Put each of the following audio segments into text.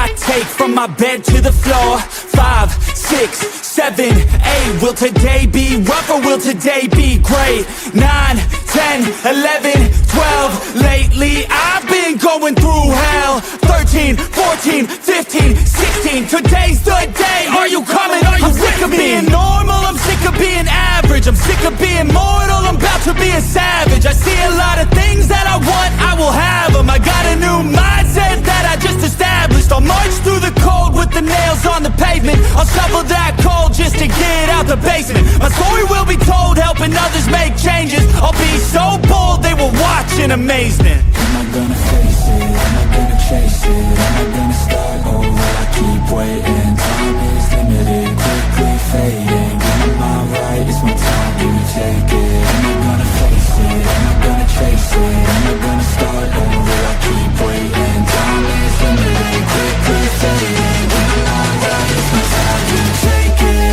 I take from my bed to the floor. 5, 6, 7, 8. Will today be rough or will today be great? 9, 10, 11, 12. Lately I've been going through hell. 13, 14, 15, 16. Today's the day. Are you coming? Are you sick of being normal? I'm sick of being average. I'm sick of being mortal. I'm about to be a savage. I see a lot of things that I want, I will have them. I got a new mindset that I just established. I'll march through the cold with the nails on the pavement. I'll shovel that coal just to get out the basement. My story will be told, helping others make changes. I'll be so bold, they will watch in amazement. Am I gonna face it? Am I gonna chase it? Am I gonna start over? I keep waiting. Time is limited, quickly fading. Get my mind right, it's my time, do you take it? Am I gonna face it? Am I gonna chase it? Am I gonna start over? I keep waiting. Time is limited, quickly fading. Get my mind right, it's my time, do you take it?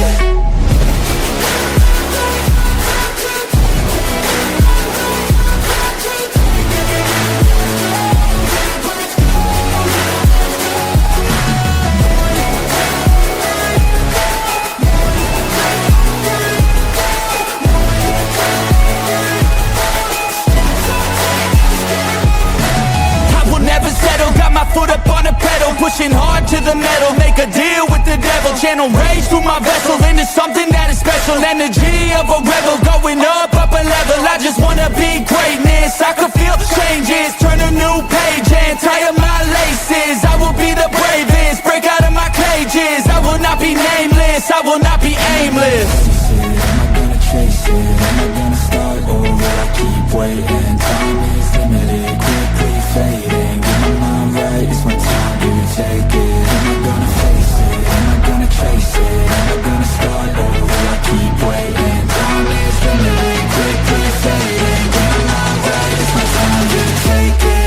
Foot up on the pedal, pushing hard to the metal. Make a deal with the devil. Channel rage through my vessel into something that is special. Energy of a rebel, going up a level. I just wanna be greatness. I could feel changes, turn a new page and tie up my laces. I will be the bravest, break out of my cages. I will not be nameless, I will not be aimless. Am I gonna chase it? Am I gonna start over? I keep waiting. Time is limited, quickly fading. Get my mind right, it's my time, do you take it? Am I gonna face it? Am I gonna chase it? Am I gonna start over? I keep waiting. Time is limited, quickly fading. Get my mind right, it's my time, do you take it?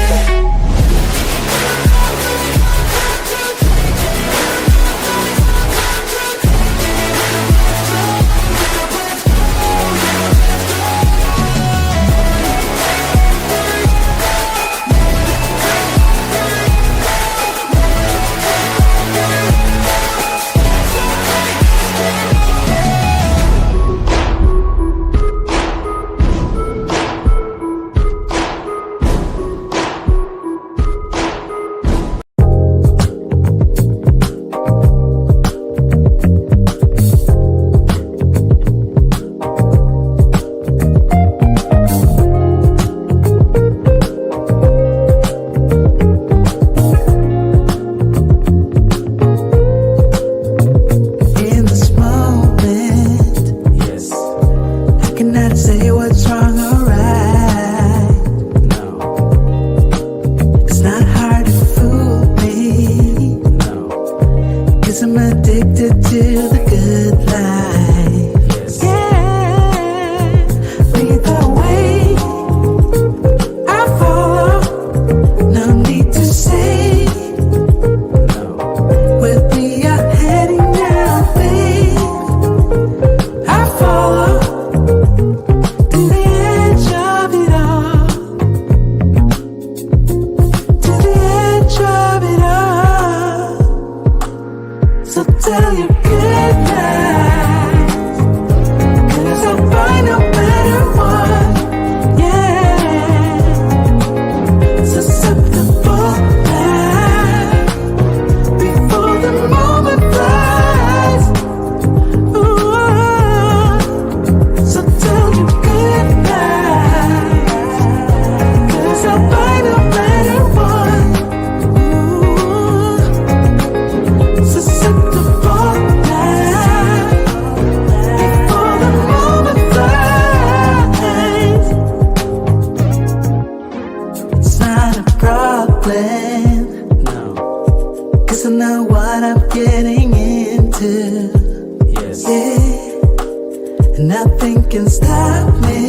Nothing can stop me.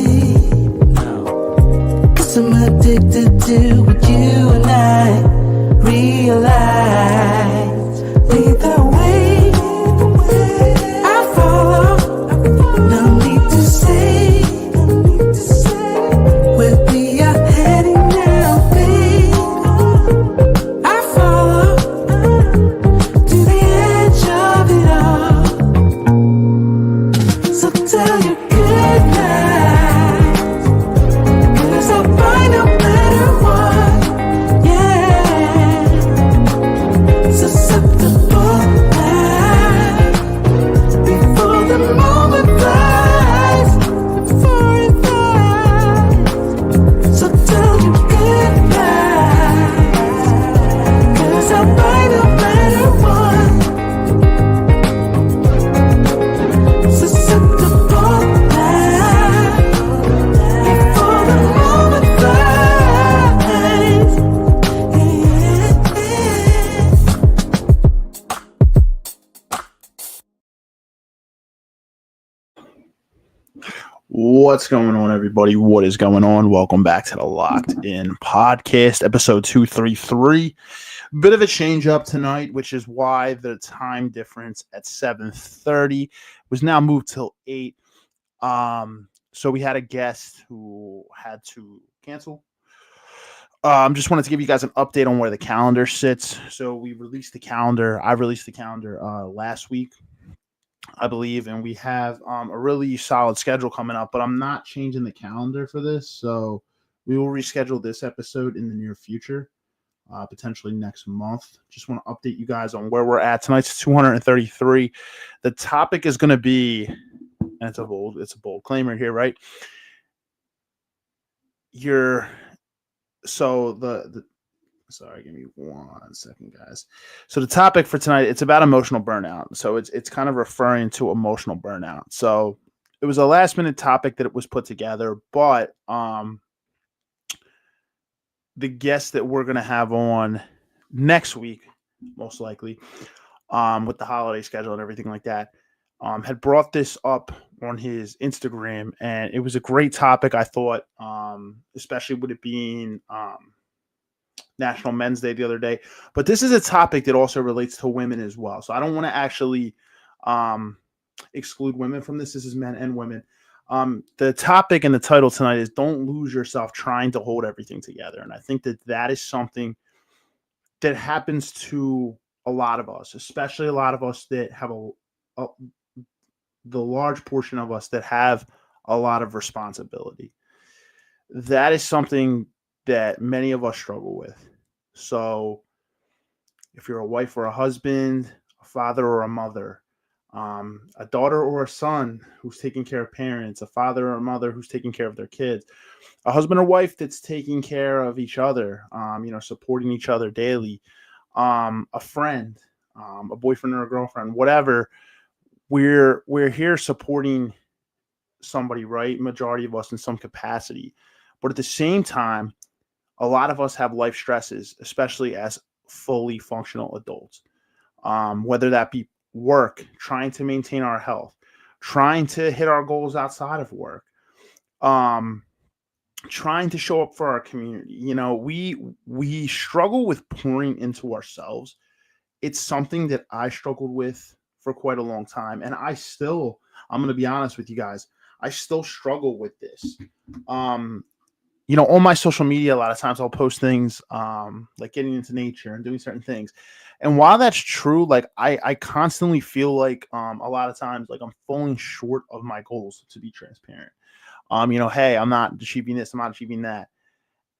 No. 'Cause I'm addicted to what you and I realize. Lead the way, I follow. No need to say where we are heading now, babe. I follow. What's going on, everybody? What is going on? Welcome back to the Locked In Podcast, episode 233. Bit of a change up tonight, which is why the time difference at 7:30 was now moved till 8. So we had a guest who had to cancel. Just wanted to give you guys an update on where the calendar sits. So we released the calendar. I released the calendar last week, I believe, and we have a really solid schedule coming up, but I'm not changing the calendar for this. So we will reschedule this episode in the near future, potentially next month. Just want to update you guys on where we're at. Tonight's 233. The topic is going to be, and it's a bold claim right here, right? Sorry, give me 1 second, guys. So the topic for tonight, it's about emotional burnout. So it's kind of referring to emotional burnout. So it was a last minute topic that it was put together, but the guest that we're going to have on next week, most likely, with the holiday schedule and everything like that, had brought this up on his Instagram, and it was a great topic, I thought, especially with it being National Men's Day the other day. But this is a topic that also relates to women as well. So I don't want to actually exclude women from this. This is men and women. The topic and the title tonight is "Don't Lose Yourself Trying to Hold Everything Together." And I think that is something that happens to a lot of us, especially a lot of us that have the large portion of us that have a lot of responsibility. That is something that many of us struggle with. So if you're a wife or a husband, a father or a mother, a daughter or a son who's taking care of parents, a father or a mother who's taking care of their kids, a husband or wife that's taking care of each other, supporting each other daily, a friend, a boyfriend or a girlfriend, whatever, we're here supporting somebody, right? Majority of us in some capacity. But at the same time, a lot of us have life stresses, especially as fully functional adults, whether that be work, trying to maintain our health, trying to hit our goals outside of work, trying to show up for our community. We struggle with pouring into ourselves. It's something that I struggled with for quite a long time. And I'm going to be honest with you guys, I still struggle with this. On my social media, a lot of times I'll post things like getting into nature and doing certain things. And while that's true, like I constantly feel like a lot of times like I'm falling short of my goals, to be transparent. Hey, I'm not achieving this, I'm not achieving that.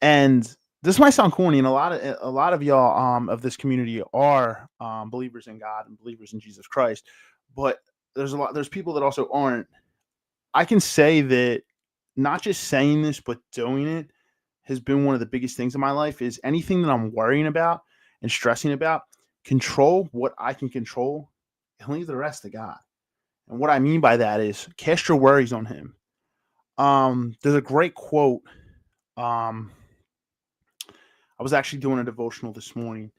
And this might sound corny, and a lot of y'all of this community are believers in God and believers in Jesus Christ. But there's people that also aren't. I can say that not just saying this, but doing it has been one of the biggest things in my life. Is anything that I'm worrying about and stressing about, control what I can control and leave the rest to God. And what I mean by that is cast your worries on him. There's a great quote. I was actually doing a devotional this morning,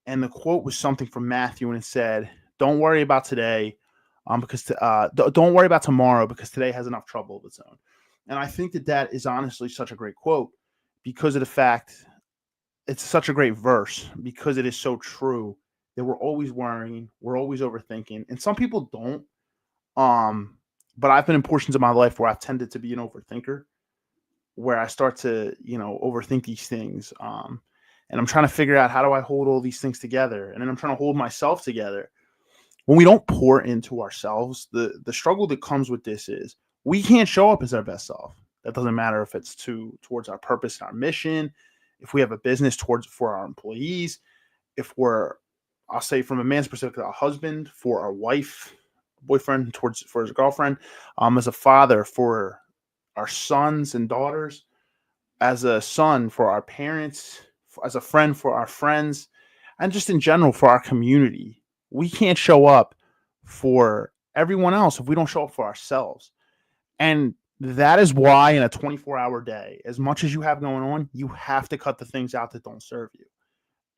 and the quote was something from Matthew, and it said, "Don't worry about today, don't worry about tomorrow, because today has enough trouble of its own." And I think that is honestly such a great quote because of the fact it's such a great verse, because it is so true that we're always worrying, we're always overthinking, and some people don't. But I've been in portions of my life where I've tended to be an overthinker, where I start to, overthink these things. And I'm trying to figure out, how do I hold all these things together? And then I'm trying to hold myself together. When we don't pour into ourselves, the struggle that comes with this is we can't show up as our best self. That doesn't matter if it's towards our purpose and our mission, if we have a business for our employees, if I'll say from a man's perspective, a husband for our wife, boyfriend for his girlfriend, as a father for our sons and daughters, as a son for our parents, as a friend for our friends, and just in general for our community. We can't show up for everyone else if we don't show up for ourselves. And that is why in a 24-hour day, as much as you have going on, you have to cut the things out that don't serve you.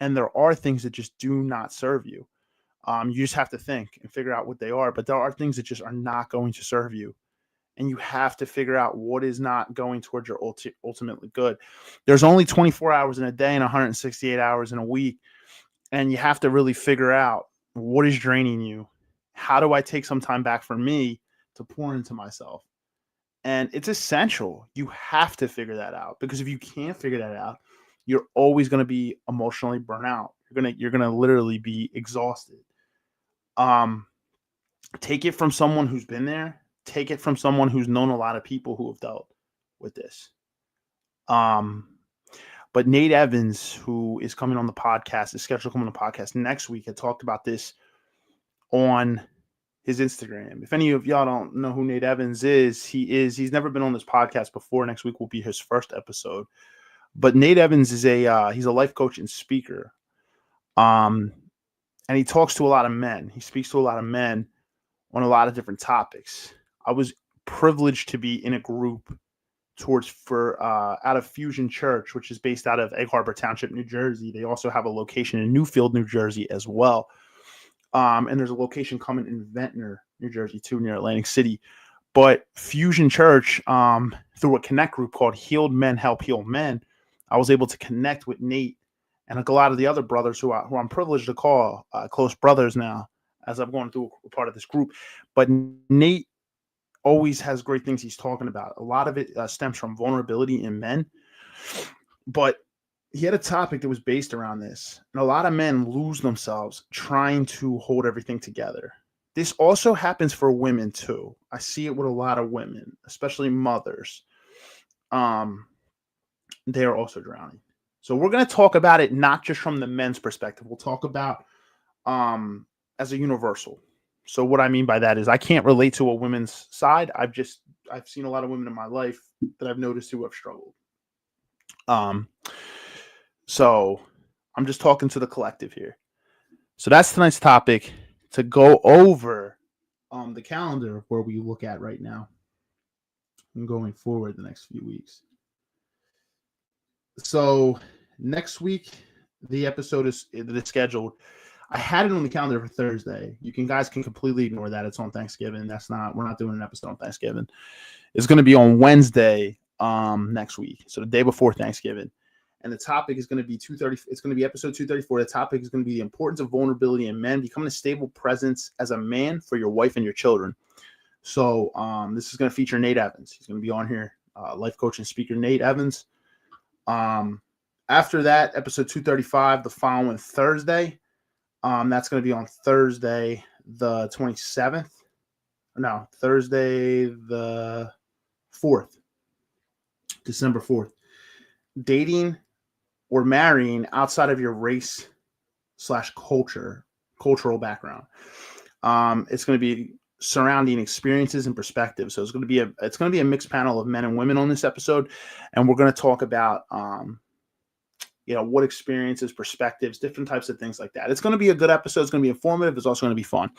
And there are things that just do not serve you. You just have to think and figure out what they are. But there are things that just are not going to serve you. and you have to figure out what is not going towards your ultimately good. There's only 24 hours in a day and 168 hours in a week, and you have to really figure out what is draining you. How do I take some time back for me to pour into myself? And it's essential. You have to figure that out, because if you can't figure that out, you're always going to be emotionally burnt out. You're gonna literally be exhausted. Take it from someone who's been there. Take it from someone who's known a lot of people who have dealt with this. But Nate Evans, who is coming on the podcast, is scheduled to come on the podcast next week, had talked about this on his Instagram. If any of y'all don't know who Nate Evans is, he's never been on this podcast before. Next week will be his first episode. But Nate Evans is he's a life coach and speaker. And he talks to a lot of men. He speaks to a lot of men on a lot of different topics. I was privileged to be in a group out of Fusion Church, which is based out of Egg Harbor Township, New Jersey. They also have a location in Newfield, New Jersey as well. And there's a location coming in Ventnor, New Jersey, too, near Atlantic City. But Fusion Church, through a connect group called Healed Men Help Heal Men, I was able to connect with Nate and a lot of the other brothers who I'm privileged to call close brothers now, as I'm going through a part of this group. But Nate always has great things he's talking about. A lot of it stems from vulnerability in men. But he had a topic that was based around this. And a lot of men lose themselves trying to hold everything together. This also happens for women too. I see it with a lot of women, especially mothers. They are also drowning. So we're going to talk about it not just from the men's perspective. We'll talk about as a universal. So what I mean by that is I can't relate to a woman's side. I've seen a lot of women in my life that I've noticed who have struggled. So I'm just talking to the collective here. So that's tonight's topic, to go over the calendar where we look at right now and going forward the next few weeks. So next week, the episode is scheduled. I had it on the calendar for Thursday. Guys can completely ignore that. It's on Thanksgiving. We're not doing an episode on Thanksgiving. It's going to be on Wednesday next week. So the day before Thanksgiving. And the topic is going to be 230. It's going to be episode 234. The topic is going to be the importance of vulnerability in men, becoming a stable presence as a man for your wife and your children. So this is going to feature Nate Evans. He's going to be on here, life coach and speaker Nate Evans. After that, episode 235, the following Thursday. That's going to be on Thursday, the 27th. No, Thursday, the 4th, December 4th. Dating or marrying outside of your race / cultural background. It's going to be surrounding experiences and perspectives. So it's going to be a mixed panel of men and women on this episode, and we're going to talk about what experiences, perspectives, different types of things like that. It's going to be a good episode. It's going to be informative. It's also going to be fun.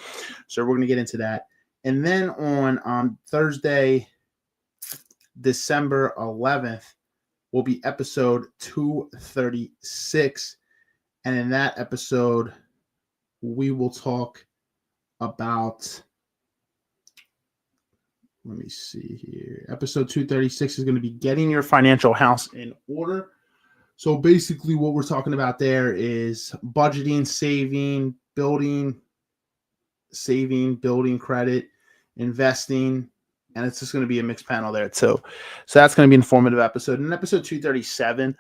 So we're going to get into that. And then on Thursday, December 11th, will be episode 236. And in that episode, we will talk about, let me see here. Episode 236 is going to be getting your financial house in order. So basically what we're talking about there is budgeting, building credit, investing, and it's just going to be a mixed panel there too. So that's going to be an informative episode. And episode 237,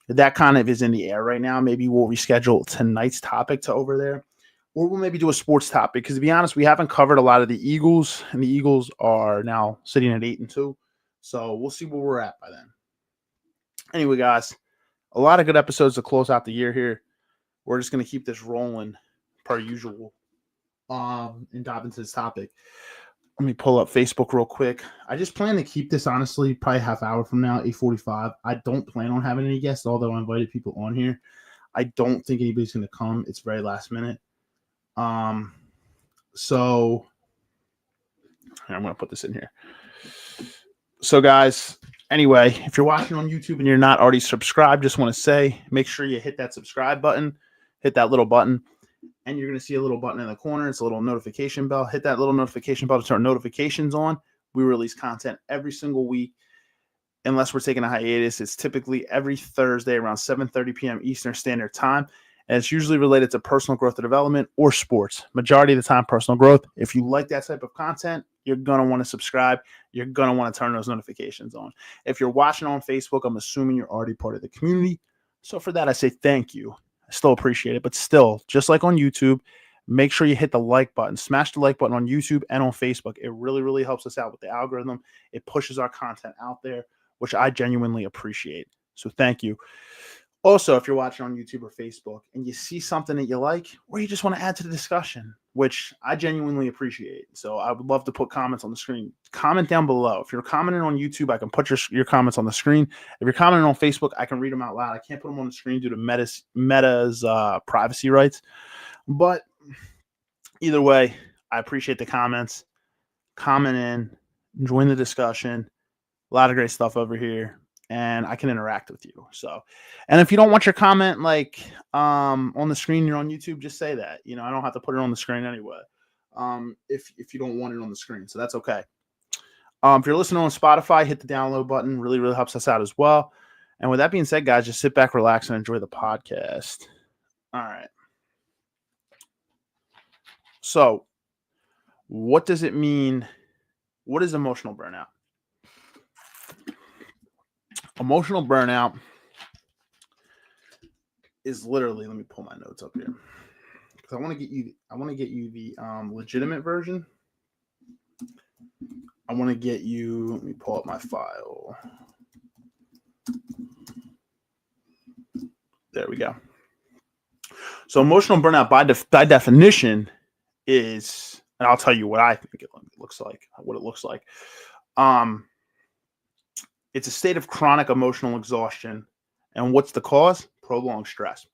that kind of is in the air right now. Maybe we'll reschedule tonight's topic to over there, or we'll maybe do a sports topic, because to be honest, we haven't covered a lot of the Eagles, and the Eagles are now sitting at 8-2. So we'll see where we're at by then. Anyway, guys, a lot of good episodes to close out the year here. We're just going to keep this rolling per usual and dive into this topic. Let me pull up Facebook real quick. I just plan to keep this, honestly, probably half hour from now, 8:45. I don't plan on having any guests, although I invited people on here. I don't think anybody's going to come. It's very last minute. So I'm going to put this in here. So, guys, anyway, if you're watching on YouTube and you're not already subscribed, just want to say, make sure you hit that subscribe button, hit that little button, and you're going to see a little button in the corner. It's a little notification bell. Hit that little notification bell to turn notifications on. We release content every single week. Unless we're taking a hiatus, it's typically every Thursday around 7:30 p.m. Eastern Standard Time. And it's usually related to personal growth or development or sports. Majority of the time, personal growth. If you like that type of content, you're going to want to subscribe. You're going to want to turn those notifications on. If you're watching on Facebook, I'm assuming you're already part of the community. So for that, I say thank you. I still appreciate it. But still, just like on YouTube, make sure you hit the like button. Smash the like button on YouTube and on Facebook. It really, really helps us out with the algorithm. It pushes our content out there, which I genuinely appreciate. So thank you. Also, if you're watching on YouTube or Facebook and you see something that you like, or you just want to add to the discussion, which I genuinely appreciate. So I would love to put comments on the screen. Comment down below. If you're commenting on YouTube, I can put your comments on the screen. If you're commenting on Facebook, I can read them out loud. I can't put them on the screen due to Meta's privacy rights. But either way, I appreciate the comments. Comment in, join the discussion. A lot of great stuff over here, and I can interact with you. So, and if you don't want your comment like on the screen, you're on YouTube, just say that. You know, I don't have to put it on the screen anyway. If you don't want it on the screen, so that's okay. If you're listening on Spotify, hit the download button. Really, really helps us out as well. And with that being said, guys, just sit back, relax, and enjoy the podcast. All right. So, what does it mean? What is emotional burnout? Emotional burnout is literally, let me pull my notes up here because I want to get you the legitimate version. I want to get you, let me pull up my file. There we go. So emotional burnout by definition is, and I'll tell you what I think it looks like, what it looks like. It's a state of chronic emotional exhaustion. And what's the cause? Prolonged stress.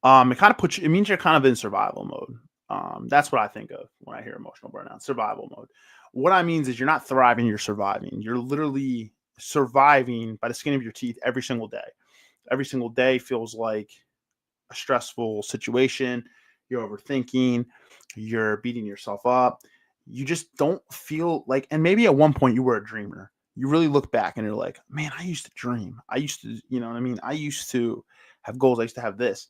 It kind of it means you're kind of in survival mode. That's what I think of when I hear emotional burnout, survival mode. What I mean is you're not thriving, you're surviving. You're literally surviving by the skin of your teeth every single day. Every single day feels like a stressful situation. You're overthinking, you're beating yourself up. You just don't feel like, and maybe at one point you were a dreamer. You really look back and you're like, man, I used to dream. I used to, you know what I mean? I used to have goals. I used to have this.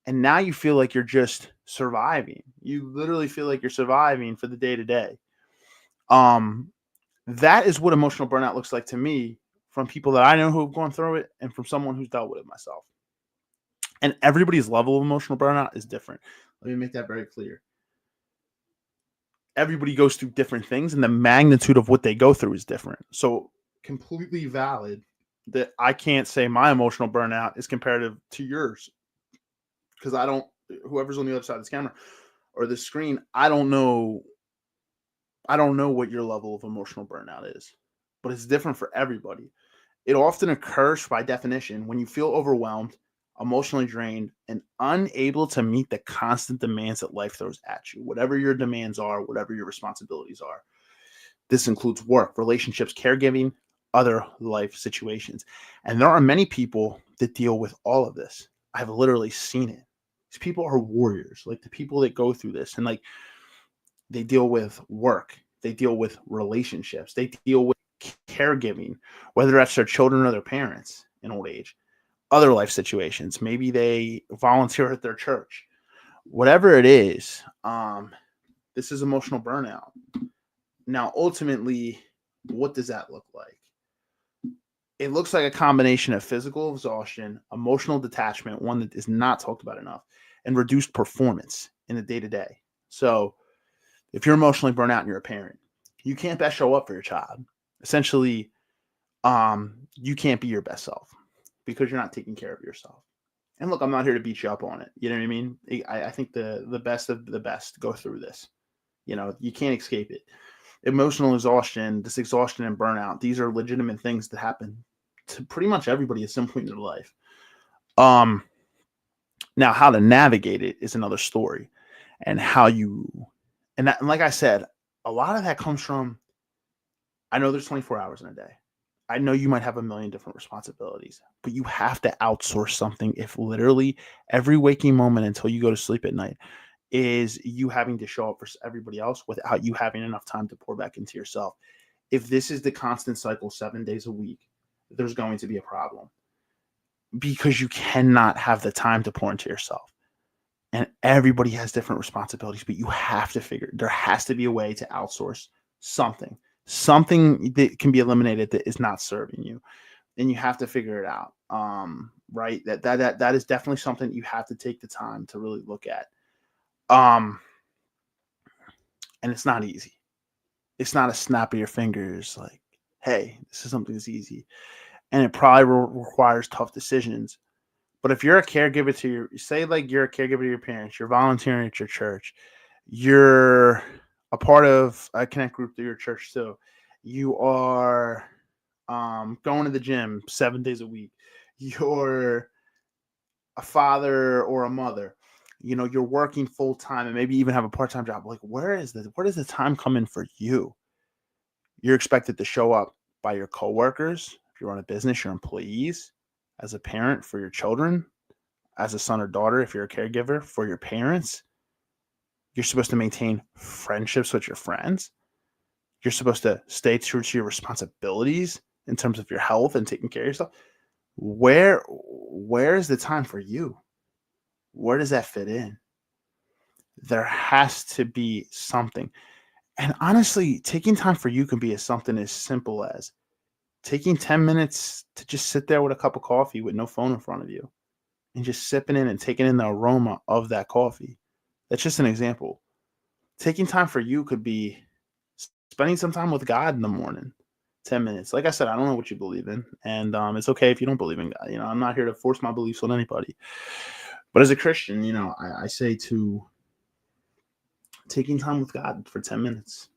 And now you feel like you're just surviving. You literally feel like you're surviving for the day to day. That is what emotional burnout looks like to me from people that I know who have gone through it and from someone who's dealt with it myself. And everybody's level of emotional burnout is different. Let me make that very clear. Everybody goes through different things and the magnitude of what they go through is different. So completely valid that I can't say my emotional burnout is comparative to yours because whoever's on the other side of this camera or the screen, I don't know what your level of emotional burnout is, but it's different for everybody. It often occurs by definition when you feel overwhelmed, emotionally drained, and unable to meet the constant demands that life throws at you, whatever your demands are, whatever your responsibilities are. This includes work, relationships, caregiving, other life situations. And there are many people that deal with all of this. I've literally seen it. These people are warriors, like the people that go through this, and like they deal with work, they deal with relationships, they deal with caregiving, whether that's their children or their parents in old age. Other life situations. Maybe they volunteer at their church. Whatever it is, this is emotional burnout. Now, ultimately, what does that look like? It looks like a combination of physical exhaustion, emotional detachment, one that is not talked about enough, and reduced performance in the day-to-day. So if you're emotionally burnt out and you're a parent, you can't best show up for your child. Essentially, you can't be your best self, because you're not taking care of yourself. And look, I'm not here to beat you up on it. You know what I mean? I think the best of the best go through this. You know, you can't escape it. Emotional exhaustion, this exhaustion and burnout, these are legitimate things that happen to pretty much everybody at some point in their life. Now, how to navigate it is another story. And and like I said, a lot of that comes from, I know there's 24 hours in a day. I know you might have a million different responsibilities, but you have to outsource something if literally every waking moment until you go to sleep at night is you having to show up for everybody else without you having enough time to pour back into yourself. if this is the constant cycle 7 days a week, there's going to be a problem, because you cannot have the time to pour into yourself. And everybody has different responsibilities, but you have to there has to be a way to outsource something that can be eliminated that is not serving you. And you have to figure it out. Right. That is definitely something you have to take the time to really look at. And it's not easy. It's not a snap of your fingers like, hey, this is something that's easy. And it probably requires tough decisions. But if you're a caregiver to you're a caregiver to your parents, you're volunteering at your church, you're a part of a connect group through your church too, you are going to the gym 7 days a week, you're a father or a mother, you're working full time and maybe even have a part-time job. Like, where does the time come in for you? You're expected to show up by your coworkers, if you run a business, your employees, as a parent for your children, as a son or daughter, if you're a caregiver for your parents. You're supposed to maintain friendships with your friends. You're supposed to stay true to your responsibilities in terms of your health and taking care of yourself. Where is the time for you? Where does that fit in? There has to be something. And honestly, taking time for you can be something as simple as taking 10 minutes to just sit there with a cup of coffee with no phone in front of you and just sipping in and taking in the aroma of that coffee. That's just an example. Taking time for you could be spending some time with God in the morning, 10 minutes. Like I said, I don't know what you believe in, and it's okay if you don't believe in God. I'm not here to force my beliefs on anybody. But as a Christian, I say to taking time with God for 10 minutes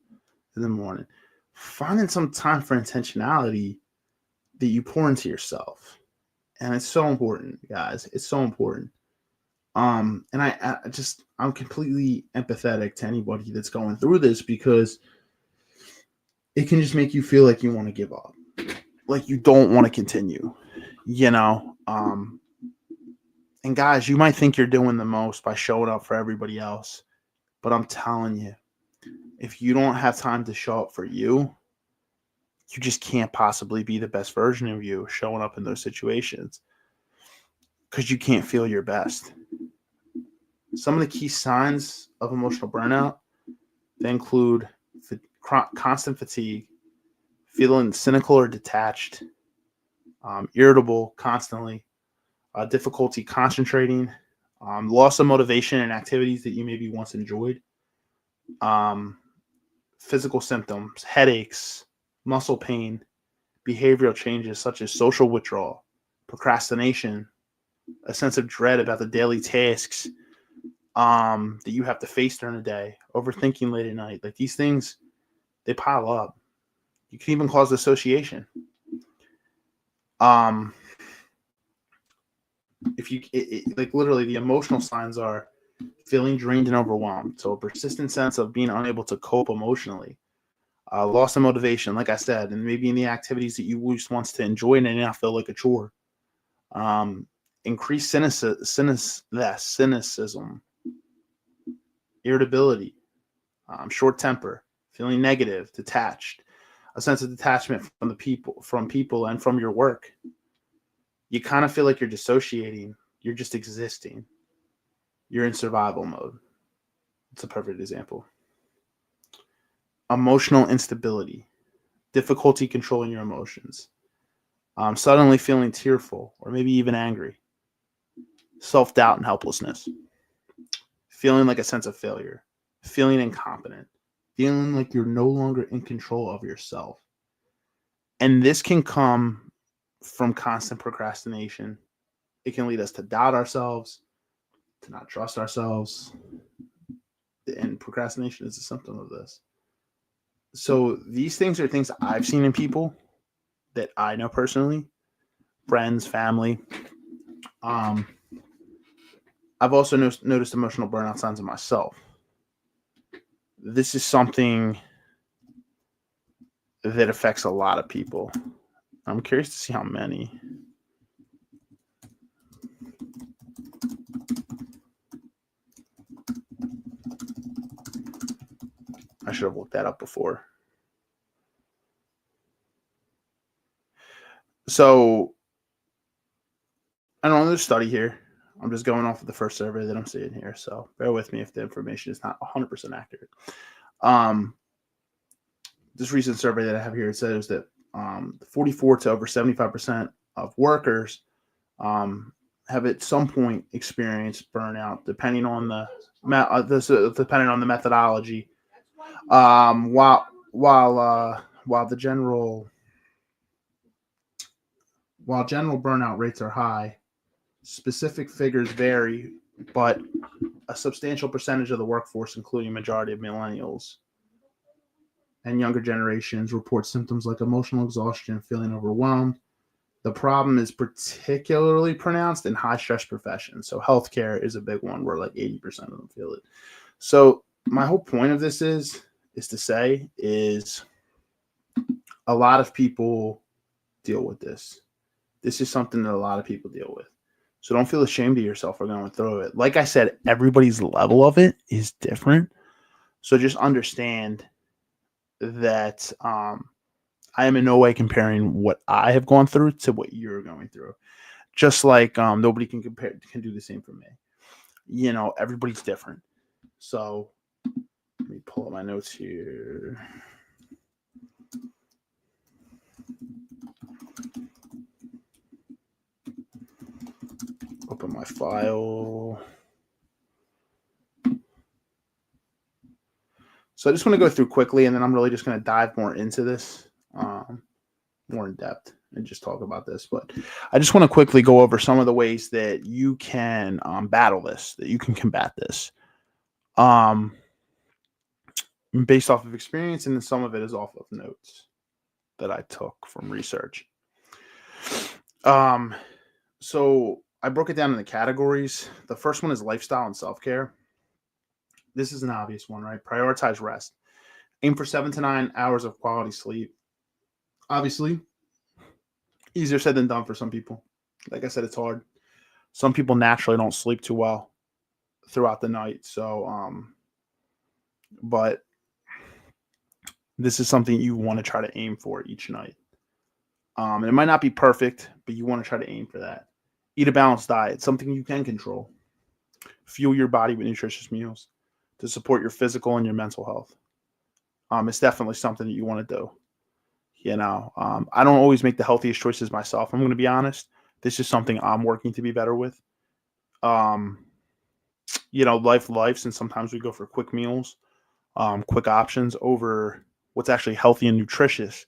in the morning, finding some time for intentionality that you pour into yourself. And it's so important, guys. It's so important. And I'm completely empathetic to anybody that's going through this, because it can just make you feel like you want to give up, like you don't want to continue, and guys, you might think you're doing the most by showing up for everybody else, but I'm telling you, if you don't have time to show up for you, you just can't possibly be the best version of you showing up in those situations, because you can't feel your best. Some of the key signs of emotional burnout, they include constant fatigue, feeling cynical or detached, irritable constantly, difficulty concentrating, loss of motivation in activities that you maybe once enjoyed, physical symptoms, headaches, muscle pain, behavioral changes such as social withdrawal, procrastination, a sense of dread about the daily tasks that you have to face during the day, overthinking late at night. Like, these things, they pile up. You can even cause dissociation. Like, literally, the emotional signs are feeling drained and overwhelmed. So a persistent sense of being unable to cope emotionally, loss of motivation, like I said, and maybe in the activities that you just wants to enjoy and now feel like a chore. Increased cynicism, irritability, short temper, feeling negative, detached, a sense of detachment from people and from your work. You kind of feel like you're dissociating. You're just existing. You're in survival mode. It's a perfect example. Emotional instability, difficulty controlling your emotions, suddenly feeling tearful or maybe even angry, self-doubt and helplessness, feeling like a sense of failure, feeling incompetent, feeling like you're no longer in control of yourself. And this can come from constant procrastination. It can lead us to doubt ourselves, to not trust ourselves. And procrastination is a symptom of this. So these things are things I've seen in people that I know personally, friends, family. I've also noticed emotional burnout signs in myself. This is something that affects a lot of people. I'm curious to see how many. I should have looked that up before. So I don't know, there's a study here. I'm just going off of the first survey that I'm seeing here. So bear with me if the information is not 100% accurate. Um, this recent survey that I have here, it says that 44 to over 75% of workers have at some point experienced burnout, depending on depending on the methodology. While the general burnout rates are high, specific figures vary, but a substantial percentage of the workforce, including majority of millennials and younger generations, report symptoms like emotional exhaustion, feeling overwhelmed. The problem is particularly pronounced in high stress professions. So healthcare is a big one where like 80% of them feel it. So my whole point of this is to say is a lot of people deal with this. This is something that a lot of people deal with. So don't feel ashamed of yourself for going through it. Like I said, everybody's level of it is different. So just understand that I am in no way comparing what I have gone through to what you're going through. Just like nobody can do the same for me. You know, everybody's different. So let me pull up my notes here. Open my file. So I just want to go through quickly, and then I'm really just going to dive more into this, more in depth, and just talk about this. But I just want to quickly go over some of the ways that you can battle this, that you can combat this, based off of experience, and then some of it is off of notes that I took from research. So I broke it down into categories. The first one is lifestyle and self-care. This is an obvious one, right? Prioritize rest. Aim for 7 to 9 hours of quality sleep. Obviously, easier said than done for some people. Like I said, it's hard. Some people naturally don't sleep too well throughout the night. So, but this is something you want to try to aim for each night. And it might not be perfect, but you want to try to aim for that. Eat a balanced diet, something you can control. Fuel your body with nutritious meals to support your physical and your mental health. It's definitely something that you want to do. You know, I don't always make the healthiest choices myself. I'm going to be honest. This is something I'm working to be better with. You know, life, and sometimes we go for quick meals, quick options over what's actually healthy and nutritious.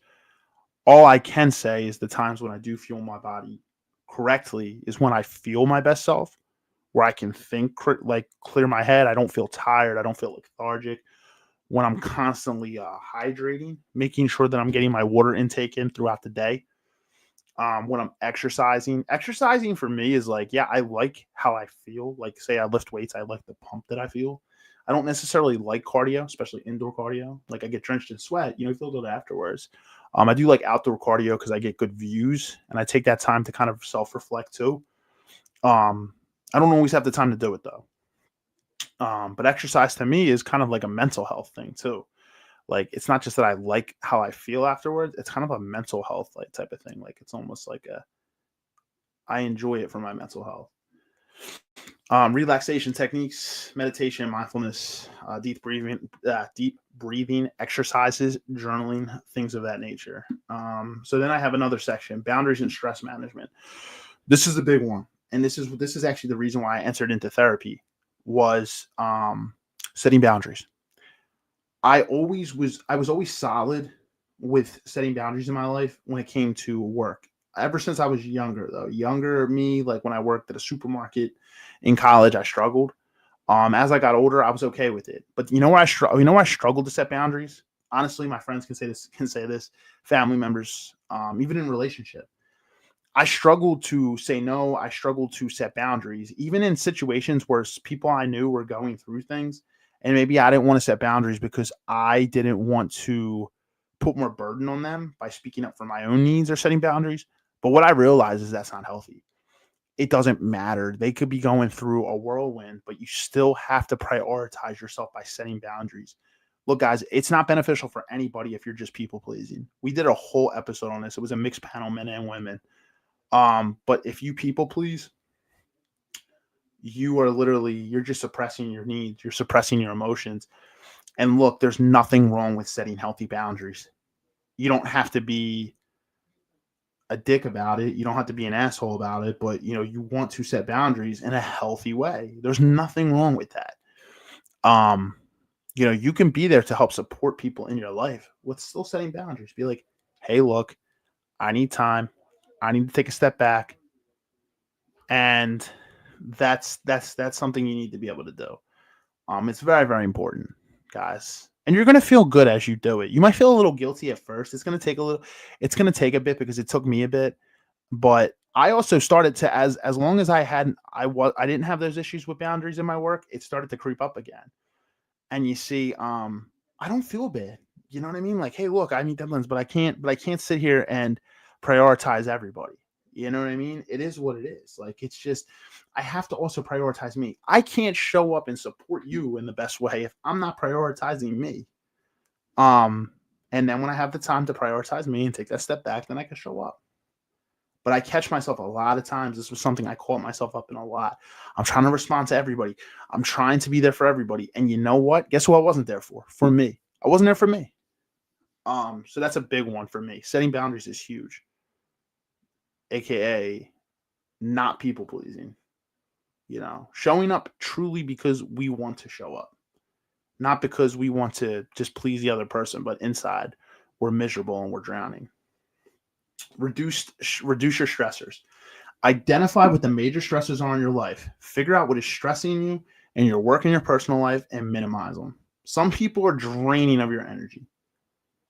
All I can say is the times when I do fuel my body correctly is when I feel my best self, where I can think, like clear my head. I don't feel tired. I don't feel lethargic. When I'm constantly hydrating, making sure that I'm getting my water intake in throughout the day. When I'm exercising for me is like, yeah, I like how I feel. Like, say I lift weights, I like the pump that I feel. I don't necessarily like cardio, especially indoor cardio. Like I get drenched in sweat, you feel good afterwards. I do like outdoor cardio because I get good views and I take that time to kind of self-reflect too. I don't always have the time to do it though. But exercise to me is kind of like a mental health thing too. Like it's not just that I like how I feel afterwards. It's kind of a mental health like type of thing. Like it's almost like I enjoy it for my mental health. Relaxation techniques, meditation, mindfulness, deep breathing exercises, journaling, things of that nature. So then I have another section, boundaries and stress management. This is the big one. And this is actually the reason why I entered into therapy was setting boundaries. I was always solid with setting boundaries in my life when it came to work. Ever since I was younger, though, younger me, like when I worked at a supermarket in college, I struggled. As I got older, I was okay with it. But you know where I struggled to set boundaries? Honestly, my friends can say this, family members, even in relationship. I struggled to say no. I struggled to set boundaries, even in situations where people I knew were going through things. And maybe I didn't want to set boundaries because I didn't want to put more burden on them by speaking up for my own needs or setting boundaries. But what I realized is that's not healthy. It doesn't matter. They could be going through a whirlwind, but you still have to prioritize yourself by setting boundaries. Look, guys, it's not beneficial for anybody if you're just people pleasing. We did a whole episode on this. It was a mixed panel, men and women. But if you people please, you're just suppressing your needs. You're suppressing your emotions. And look, there's nothing wrong with setting healthy boundaries. You don't have to be a dick about it. You don't have to be an asshole about it, but you want to set boundaries in a healthy way. There's nothing wrong with that. You can be there to help support people in your life with still setting boundaries. Be like, hey, look, I need time. I need to take a step back. And that's something you need to be able to do. It's very, very important, guys. And you're going to feel good as you do it. You might feel a little guilty at first. It's going to take a bit because it took me a bit, but I also started to, as long as I didn't have those issues with boundaries in my work, it started to creep up again. And you see, I don't feel bad. You know what I mean? Like, hey, look, I need deadlines, but I can't sit here and prioritize everybody. You know what I mean? It is what it is. Like, it's just, I have to also prioritize me. I can't show up and support you in the best way if I'm not prioritizing me. And then when I have the time to prioritize me and take that step back, then I can show up. But I catch myself a lot of times. This was something I caught myself up in a lot. I'm trying to respond to everybody. I'm trying to be there for everybody. And you know what? Guess who I wasn't there for? For me. I wasn't there for me. So that's a big one for me. Setting boundaries is huge. AKA not people pleasing. Showing up truly because we want to show up. Not because we want to just please the other person, but inside we're miserable and we're drowning. Reduce your stressors. Identify what the major stressors are in your life. Figure out what is stressing you in your work and your personal life and minimize them. Some people are draining of your energy.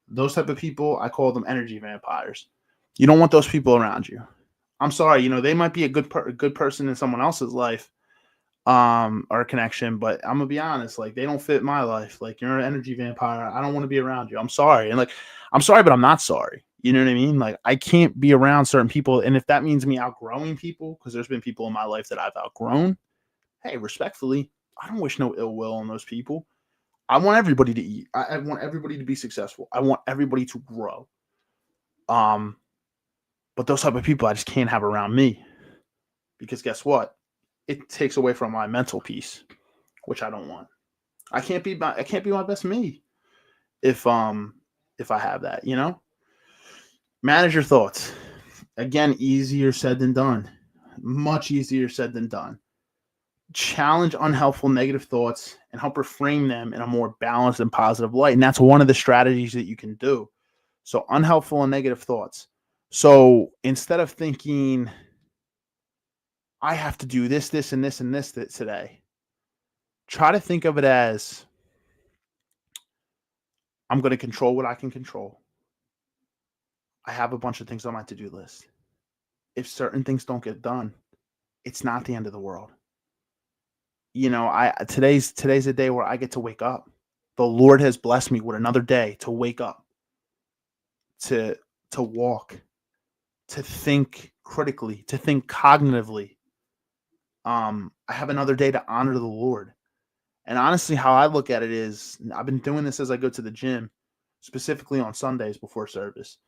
Those type of people, I call them energy vampires. You don't want those people around you. I'm sorry, they might be a good person in someone else's life, or a connection, but I'm gonna be honest, like, they don't fit my life. Like, you're an energy vampire. I don't want to be around you. I'm sorry. And I'm sorry, but I'm not sorry. You know what I mean? Like, I can't be around certain people. And if that means me outgrowing people, because there's been people in my life that I've outgrown, hey, respectfully, I don't wish no ill will on those people. I want everybody to eat. I want everybody to be successful. I want everybody to grow. But those type of people I just can't have around me, because guess what? It takes away from my mental peace, which I don't want. I can't be my best me if I have that, Manage your thoughts. Again, easier said than done. Much easier said than done. Challenge unhelpful negative thoughts and help reframe them in a more balanced and positive light. And that's one of the strategies that you can do. So unhelpful and negative thoughts. So instead of thinking, I have to do this, this, and this, and this today, try to think of it as, I'm going to control what I can control. I have a bunch of things on my to-do list. If certain things don't get done, it's not the end of the world. Today's a day where I get to wake up. The Lord has blessed me with another day to wake up, to walk, to think critically, to think cognitively. I have another day to honor the Lord. And honestly, how I look at it is, I've been doing this as I go to the gym, specifically on Sundays before service.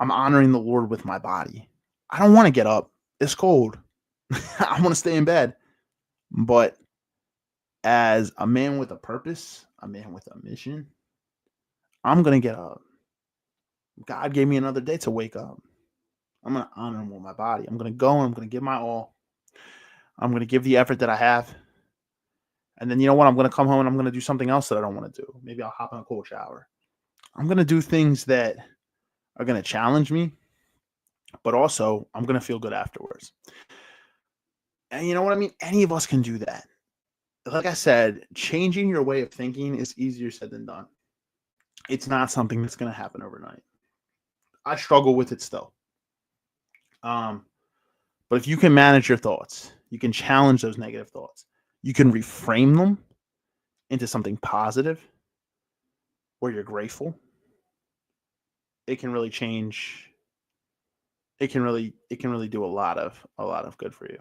I'm honoring the Lord with my body. I don't want to get up. It's cold. I want to stay in bed. But as a man with a purpose, a man with a mission, I'm going to get up. God gave me another day to wake up. I'm going to honor him with my body. I'm going to go and I'm going to give my all. I'm going to give the effort that I have. And then, you know what? I'm going to come home and I'm going to do something else that I don't want to do. Maybe I'll hop in a cold shower. I'm going to do things that are going to challenge me, but also I'm going to feel good afterwards. And you know what I mean? Any of us can do that. Like I said, changing your way of thinking is easier said than done. It's not something that's going to happen overnight. I struggle with it still. But if you can manage your thoughts, you can challenge those negative thoughts. You can reframe them into something positive where you're grateful. It can really change. It can really do a lot of good for you.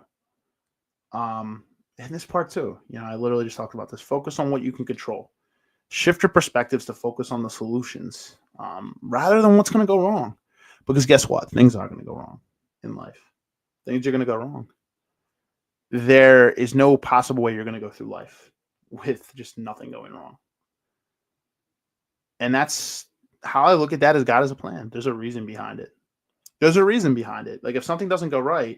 And this part too, I literally just talked about this. Focus on what you can control. Shift your perspectives to focus on the solutions rather than what's going to go wrong. Because guess what? Things are going to go wrong in life. Things are going to go wrong. There is no possible way you're going to go through life with just nothing going wrong. And that's how I look at that, as God has a plan. There's a reason behind it. There's a reason behind it. Like if something doesn't go right,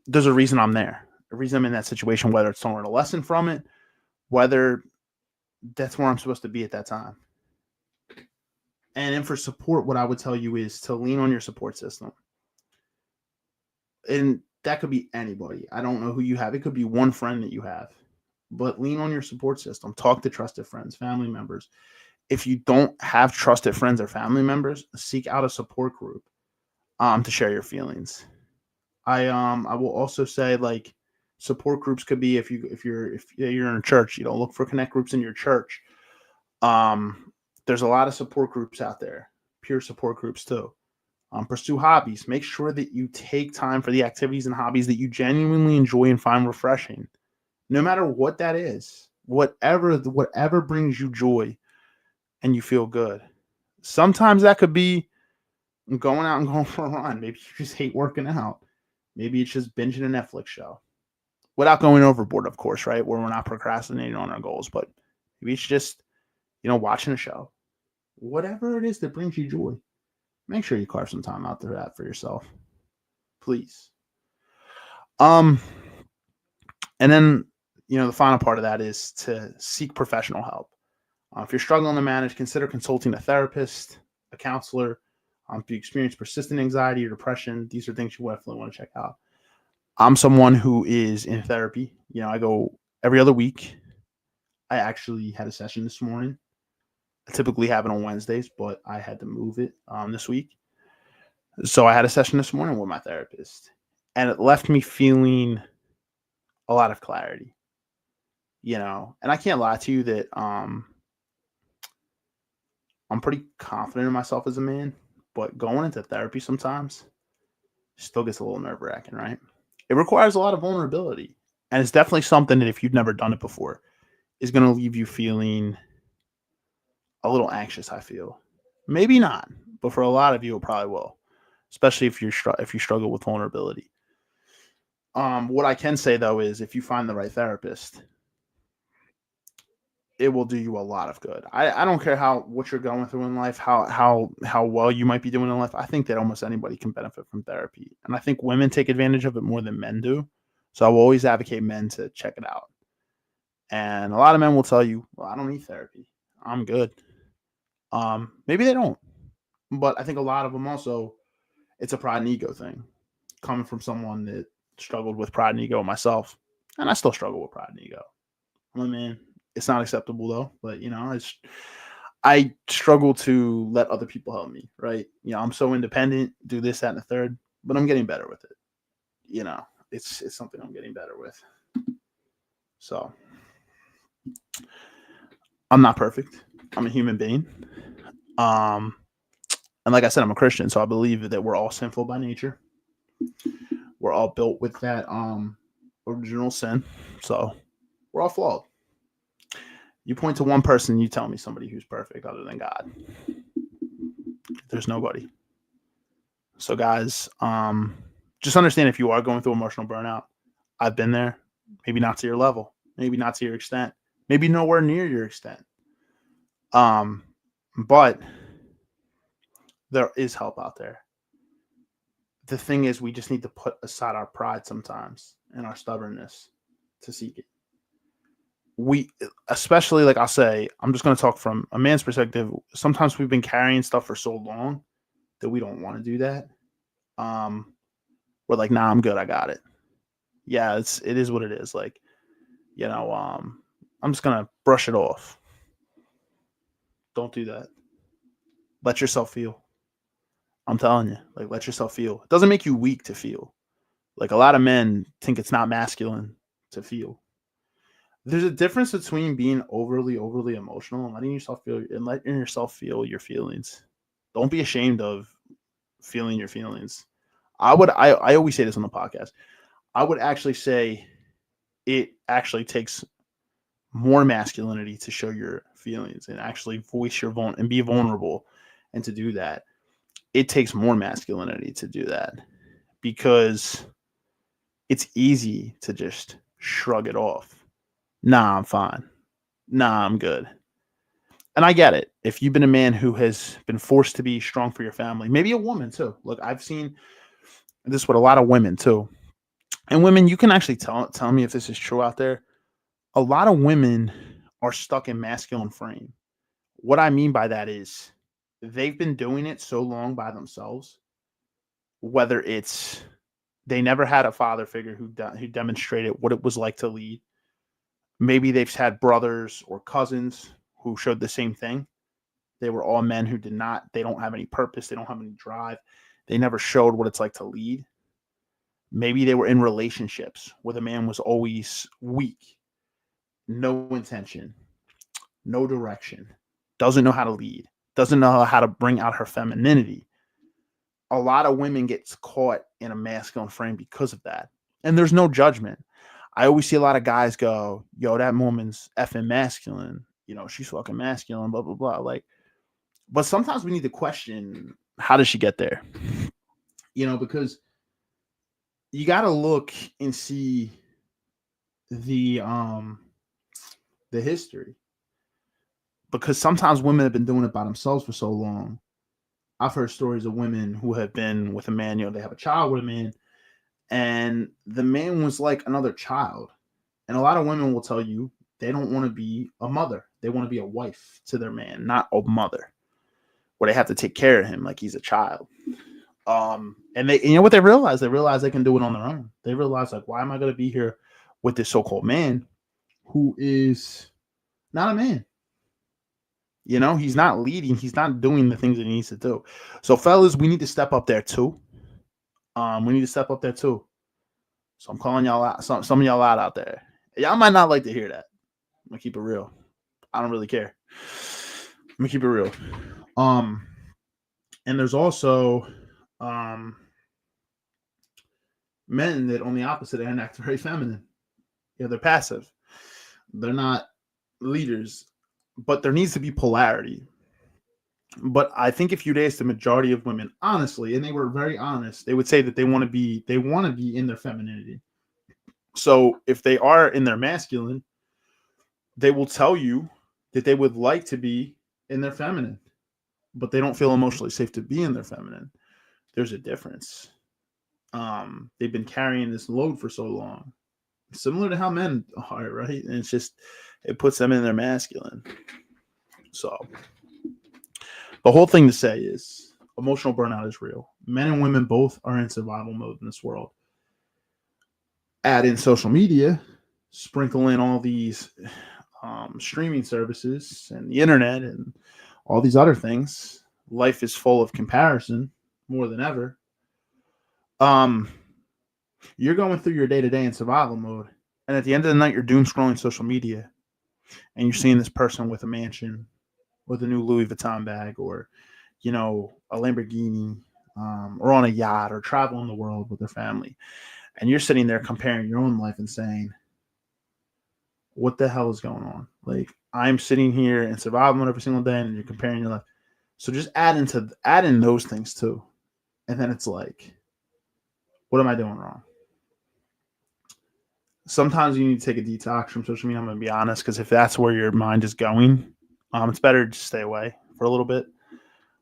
there's a reason I'm there. A reason I'm in that situation, whether it's to learn a lesson from it, whether that's where I'm supposed to be at that time. And then for support, what I would tell you is to lean on your support system. And that could be anybody. I don't know who you have. It could be one friend that you have. But lean on your support system. Talk to trusted friends, family members. If you don't have trusted friends or family members, seek out a support group to share your feelings. I will also say, like, support groups could be if you're in a church, look for connect groups in your church. There's a lot of support groups out there, peer support groups too. Pursue hobbies. Make sure that you take time for the activities and hobbies that you genuinely enjoy and find refreshing, no matter what that is. Whatever brings you joy and you feel good. Sometimes that could be going out and going for a run. Maybe you just hate working out. Maybe it's just binging a Netflix show without going overboard, of course, right? Where we're not procrastinating on our goals, but maybe it's just, watching a show. Whatever it is that brings you joy, make sure you carve some time out to that for yourself, please. And then, the final part of that is to seek professional help. If you're struggling to manage, consider consulting a therapist, a counselor. If you experience persistent anxiety or depression, these are things you definitely want to check out. I'm someone who is in therapy. I go every other week. I actually had a session this morning. I typically have it on Wednesdays, but I had to move it this week. So I had a session this morning with my therapist, and it left me feeling a lot of clarity, and I can't lie to you that I'm pretty confident in myself as a man, but going into therapy sometimes still gets a little nerve-wracking, right? It requires a lot of vulnerability, and it's definitely something that if you've never done it before is going to leave you feeling a little anxious, I feel. Maybe not, but for a lot of you, it probably will, especially if you struggle with vulnerability. What I can say, though, is if you find the right therapist, it will do you a lot of good. I don't care what you're going through in life, how well you might be doing in life. I think that almost anybody can benefit from therapy. And I think women take advantage of it more than men do. So I will always advocate men to check it out. And a lot of men will tell you, well, I don't need therapy. I'm good. Maybe they don't. But I think a lot of them also, it's a pride and ego thing. Coming from someone that struggled with pride and ego myself. And I still struggle with pride and ego. I'm a man. It's not acceptable though, but I struggle to let other people help me, right? I'm so independent, do this, that, and the third, but I'm getting better with it. It's something I'm getting better with. So I'm not perfect. I'm a human being. And like I said, I'm a Christian, so I believe that we're all sinful by nature. We're all built with that original sin. So we're all flawed. You point to one person, you tell me somebody who's perfect other than God. There's nobody. So guys, just understand if you are going through emotional burnout, I've been there. Maybe not to your level. Maybe not to your extent. Maybe nowhere near your extent. But there is help out there. The thing is, we just need to put aside our pride sometimes and our stubbornness to seek it. We, especially, like I'll say, I'm just going to talk from a man's perspective. Sometimes we've been carrying stuff for so long that we don't want to do that. We're like, nah, I'm good. I got it. Yeah, it is what it is. Like, I'm just going to brush it off. Don't do that. Let yourself feel. I'm telling you, like, let yourself feel. It doesn't make you weak to feel. Like, a lot of men think it's not masculine to feel. There's a difference between being overly emotional and letting yourself feel your feelings. Don't be ashamed of feeling your feelings. I always say this on the podcast. I would actually say it actually takes more masculinity to show your feelings and actually voice your and be vulnerable and to do that, it takes more masculinity to do that, because it's easy to just shrug it off. Nah, I'm fine. Nah, I'm good. And I get it. If you've been a man who has been forced to be strong for your family, maybe a woman too. Look, I've seen this with a lot of women too. And women, you can actually tell me if this is true out there. A lot of women are stuck in masculine frame. What I mean by that is they've been doing it so long by themselves, whether it's they never had a father figure who demonstrated what it was like to lead. Maybe they've had brothers or cousins who showed the same thing. They were all men who they don't have any purpose. They don't have any drive. They never showed what it's like to lead. Maybe they were in relationships where the man was always weak, no intention, no direction, doesn't know how to lead, doesn't know how to bring out her femininity. A lot of women get caught in a masculine frame because of that. And there's no judgment. I always see a lot of guys go, yo, that woman's effing masculine. You know, she's fucking masculine, blah, blah, blah. Like, but sometimes we need to question, how does she get there? You know, because you got to look and see the history, because sometimes women have been doing it by themselves for so long. I've heard stories of women who have been with a man, you know, they have a child with a man, and the man was like another child. And a lot of women will tell you they don't want to be a mother. They want to be a wife to their man, not a mother, where they have to take care of him like he's a child. And you know what they realize? They realize they can do it on their own. They realize, like, why am I going to be here with this so-called man who is not a man? You know, he's not leading. He's not doing the things that he needs to do. So, fellas, we need to step up there too. We need to step up there too. So I'm calling y'all out. Some of y'all out there. Y'all might not like to hear that. I'm gonna keep it real. I don't really care. I'm gonna keep it real. And there's also men that on the opposite end act very feminine. Yeah, they're passive. They're not leaders, but there needs to be polarity. But I think if you'd ask the majority of women honestly, and they were very honest, they would say that they want to be in their femininity. So if they are in their masculine, they will tell you that they would like to be in their feminine, but they don't feel emotionally safe to be in their feminine. There's a difference. They've been carrying this load for so long, similar to how men are, right? And it's just, it puts them in their masculine. So the whole thing to say is emotional burnout is real. Men and women both are in survival mode in this world. Add in social media, sprinkle in all these streaming services and the internet and all these other things. Life is full of comparison more than ever. You're going through your day-to-day in survival mode, and at the end of the night, you're doom scrolling social media, and you're seeing this person with a mansion, with a new Louis Vuitton bag, or, you know, a Lamborghini, or on a yacht, or traveling the world with their family. And you're sitting there comparing your own life and saying, what the hell is going on? Like, I'm sitting here in survival mode every single day, and you're comparing your life. So just add in those things too. And then it's like, what am I doing wrong? Sometimes you need to take a detox from social media. I'm going to be honest, because if that's where your mind is going, it's better to stay away for a little bit.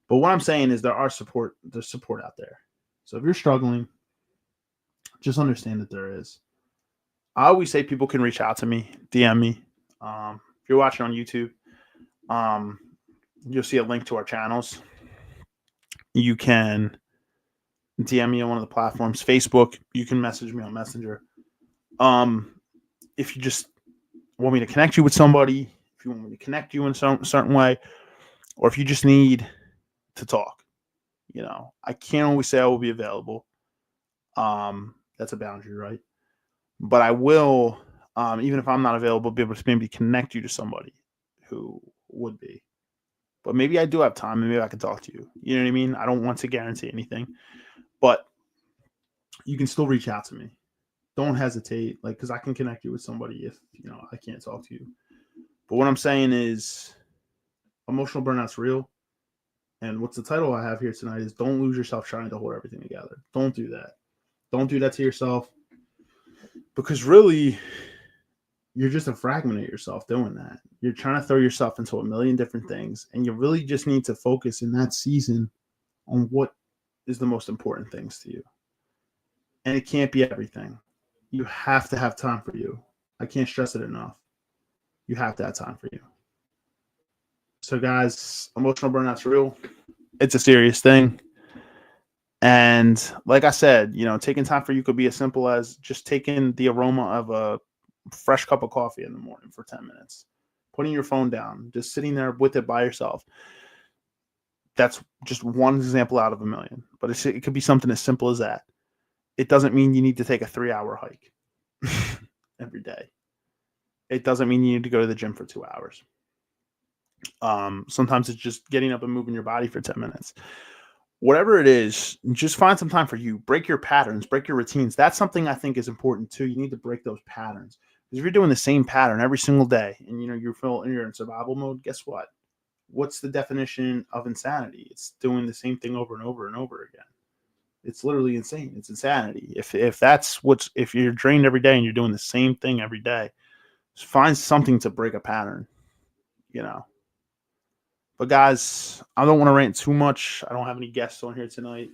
But what I'm saying is there's support out there. So if you're struggling, just understand that there is. I always say people can reach out to me, DM me. If you're watching on YouTube, you'll see a link to our channels. You can DM me on one of the platforms. Facebook, you can message me on Messenger. If you just want me to connect you with somebody, if you want me to connect you in some certain way, or if you just need to talk, you know, I can't always say I will be available. That's a boundary, right? But I will, even if I'm not available, be able to maybe connect you to somebody who would be. But maybe I do have time, and maybe I can talk to you. You know what I mean? I don't want to guarantee anything, but you can still reach out to me. Don't hesitate, like, because I can connect you with somebody if, you know, I can't talk to you. But what I'm saying is, Emotional burnout's real. And what's the title I have here tonight is Don't Lose Yourself Trying to Hold Everything Together. Don't do that. Don't do that to yourself, because really, you're just a fragment of yourself doing that. You're trying to throw yourself into a million different things, and you really just need to focus in that season on what is the most important things to you. And it can't be everything. You have to have time for you. I can't stress it enough. You have to have time for you. So, guys, emotional burnout's real. It's a serious thing. And like I said, taking time for you could be as simple as just taking the aroma of a fresh cup of coffee in the morning for 10 minutes, putting your phone down, just sitting there with it by yourself. That's just one example out of a million, but it could be something as simple as that. It doesn't mean you need to take a 3-hour hike every day. It doesn't mean you need to go to the gym for 2 hours. Sometimes it's just getting up and moving your body for 10 minutes. Whatever it is, just find some time for you. Break your patterns, break your routines. That's something I think is important too. You need to break those patterns. Because if you're doing the same pattern every single day and you're in survival mode, guess what? What's the definition of insanity? It's doing the same thing over and over and over again. It's literally insane. It's insanity. If you're drained every day and you're doing the same thing every day, just find something to break a pattern, But guys, I don't want to rant too much. I don't have any guests on here tonight.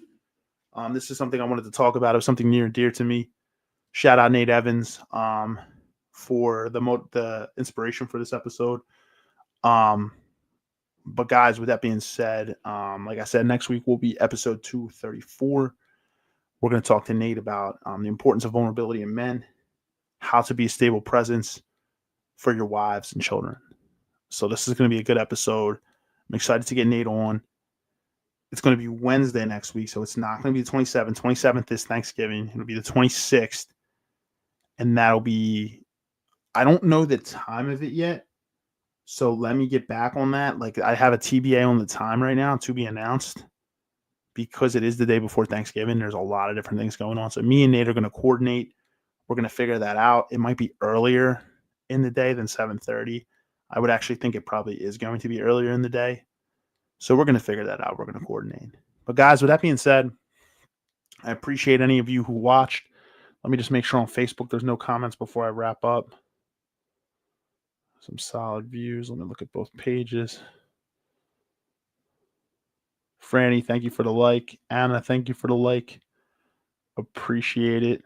This is something I wanted to talk about. It was something near and dear to me. Shout out Nate Evans for the inspiration for this episode. But guys, with that being said, like I said, next week will be episode 234. We're going to talk to Nate about the importance of vulnerability in men, how to be a stable presence for your wives and children. So this is going to be a good episode. I'm excited to get Nate on. It's going to be Wednesday next week, so it's not going to be the 27th. 27th is Thanksgiving. It'll be the 26th, and that'll be, I don't know the time of it yet, so let me get back on that. Like, I have a TBA on the time right now to be announced because it is the day before Thanksgiving. There's a lot of different things going on, so me and Nate are going to coordinate. We're going to figure that out. It might be earlier in the day than 7:30. I would actually think it probably is going to be earlier in the day. So we're going to figure that out. We're going to coordinate. But guys, with that being said, I appreciate any of you who watched. Let me just make sure on Facebook there's no comments before I wrap up. Some solid views. Let me look at both pages. Franny, thank you for the like. Anna, thank you for the like. Appreciate it.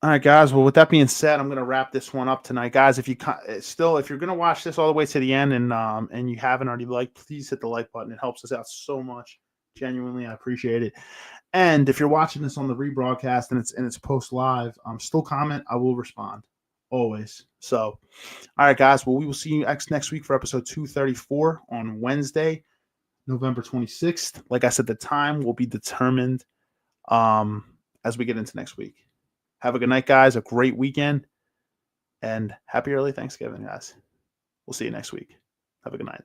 All right, guys. Well, with that being said, I'm going to wrap this one up tonight, guys. If you're going to watch this all the way to the end and you haven't already liked, please hit the like button. It helps us out so much. Genuinely, I appreciate it. And if you're watching this on the rebroadcast and it's post live, still comment. I will respond always. So, all right, guys. Well, we will see you next week for episode 234 on Wednesday, November 26th. Like I said, the time will be determined as we get into next week. Have a good night, guys. A great weekend. And happy early Thanksgiving, guys. We'll see you next week. Have a good night.